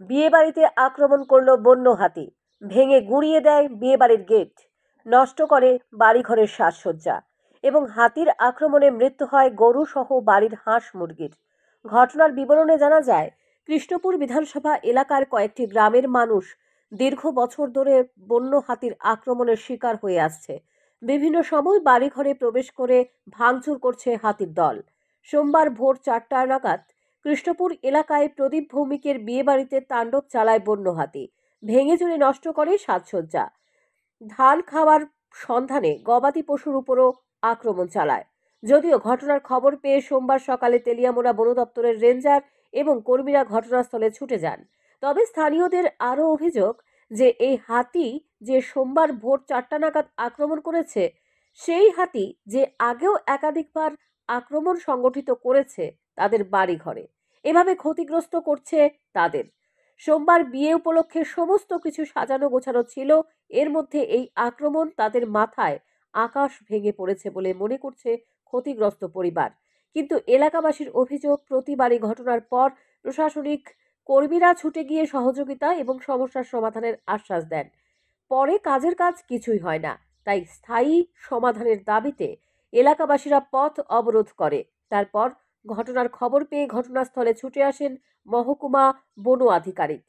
বিয়েবাড়িতে আক্রমণ করল বন্য হাতি, ভেঙে গুঁড়িয়ে দেয় বিয়েবাড়ির গেট, নষ্ট করে বাড়িঘরের সাজসজ্জা এবং হাতির আক্রমণে মৃত্যু হয় গরু সহ বাড়ির হাঁস মুরগির। ঘটনার বিবরণে জানা যায়, কৃষ্ণপুর বিধানসভা এলাকার কয়েকটি গ্রামের মানুষ দীর্ঘ বছর ধরে বন্য হাতির আক্রমণের শিকার হয়ে আসছে। বিভিন্ন সময় বাড়িঘরে প্রবেশ করে ভাঙচুর করছে হাতির দল। সোমবার ভোর 4টা নাগাদ কৃষ্ণপুর এলাকায় প্রদীপ ভৌমিকের বিয়েবাড়িতে তাণ্ডব চালায় বন্য হাতি, ভেঙে চুরে নষ্ট করে সাজসজ্জা। ধান খাওয়ার সন্ধানে গবাদি পশুর উপরও আক্রমণ চালায়। যদিও ঘটনার খবর পেয়ে সোমবার সকালে তেলিয়ামুড়া বন দপ্তরের রেঞ্জার এবং কর্মীরা ঘটনাস্থলে ছুটে যান। তবে স্থানীয়দের আরও অভিযোগ যে এই হাতি যে সোমবার ভোর 4টা নাগাদ আক্রমণ করেছে, সেই হাতি যে আগেও একাধিকবার আক্রমণ সংগঠিত করেছে তাদের বাড়িঘরে, এভাবে ক্ষতিগ্রস্ত করছে তাদের। সোমবার বিয়ে উপলক্ষে সমস্ত কিছু সাজানো গোছানো ছিল, এর মধ্যে এই আক্রমণ তাদের মাথায় আকাশ ভেঙে পড়েছে বলে মনে করছে ক্ষতিগ্রস্ত পরিবার। কিন্তু এলাকাবাসীর অভিযোগ, প্রতিবারই ঘটনার পর প্রশাসনিক কর্মীরা ছুটে গিয়ে সহযোগিতা এবং সমস্যার সমাধানের আশ্বাস দেন, পরে কাজের কাজ কিছুই হয় না। তাই স্থায়ী সমাধানের দাবিতে এলাকাবাসীরা পথ অবরোধ করে। তারপর ঘটনার খবর পেয়ে ঘটনাস্থলে ছুটে আসেন মহকুমা বন আধিকারিক,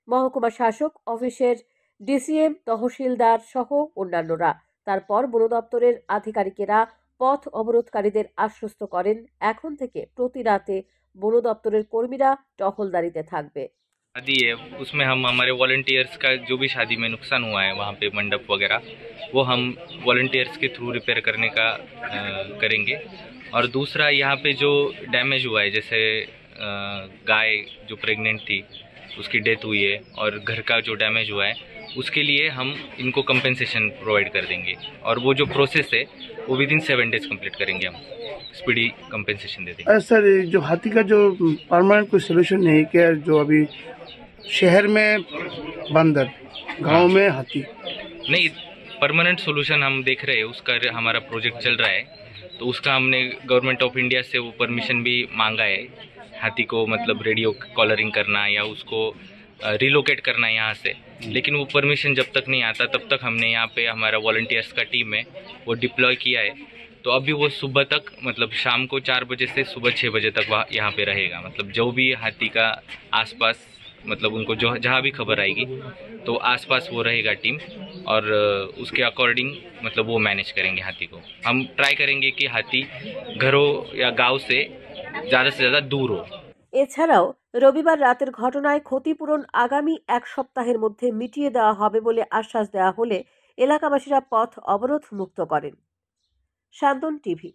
মহকুমা শাসক অফিসের ডিসিএম, তহসিলদার সহ অন্যান্যরা। তারপর বন দপ্তরের আধিকারিকেরা পথ অবরোধকারীদের আশ্বস্ত করেন, এখন থেকে প্রতি রাতে বন দপ্তরের কর্মীরা টহলদারিতে থাকবে। शादी है उसमें हम हमारे वॉलंटियर्स का जो भी शादी में नुकसान हुआ है वहाँ पे मंडप वगैरह वो हम वॉलंटियर्स के थ्रू रिपेयर करने का करेंगे। और दूसरा यहाँ पे जो डैमेज हुआ है, जैसे गाय जो प्रेग्नेंट थी उसकी डेथ हुई है और घर का जो डैमेज हुआ है उसके लिए हम इनको कंपेंसेशन प्रोवाइड कर देंगे। और वो जो प्रोसेस है वो विदिन 7 डेज कंप्लीट करेंगे, हम स्पीडी कंपेंसेशन दे देंगे। सर, जो हाथी का जो परमानेंट कोई सोल्यूशन नहीं क्या, जो अभी शहर में बंदर, गांव में हाथी? नहीं, परमानेंट सोल्यूशन हम देख रहे हैं, उसका हमारा प्रोजेक्ट चल रहा है, तो उसका हमने गवर्नमेंट ऑफ इंडिया से वो परमिशन भी मांगा है। हाथी को मतलब रेडियो कॉलरिंग करना या उसको रिलोकेट करना यहाँ से, लेकिन वो परमिशन जब तक नहीं आता तब तक हमने यहाँ पे हमारा वॉलंटियर्स का टीम है वो डिप्लॉय किया है। तो अभी वो सुबह तक मतलब शाम को 4 बजे से सुबह 6 बजे तक वहाँ यहाँ पे रहेगा। मतलब जो भी हाथी का आसपास मतलब उनको जो जहाँ भी खबर आएगी तो आसपास वो रहेगा टीम, और उसके अकॉर्डिंग मतलब वो मैनेज करेंगे हाथी को। हम ट्राई करेंगे कि हाथी घरों या गांव से ज़्यादा दूर हो। এছাড়াও রবিবার রাতের ঘটনায় ক্ষতিপূরণ আগামী 1 সপ্তাহের মধ্যে মিটিয়ে দেওয়া হবে বলে আশ্বাস দেওয়া হলে এলাকাবাসীরা পথ অবরোধ মুক্ত করেন। শান্তন টিভি।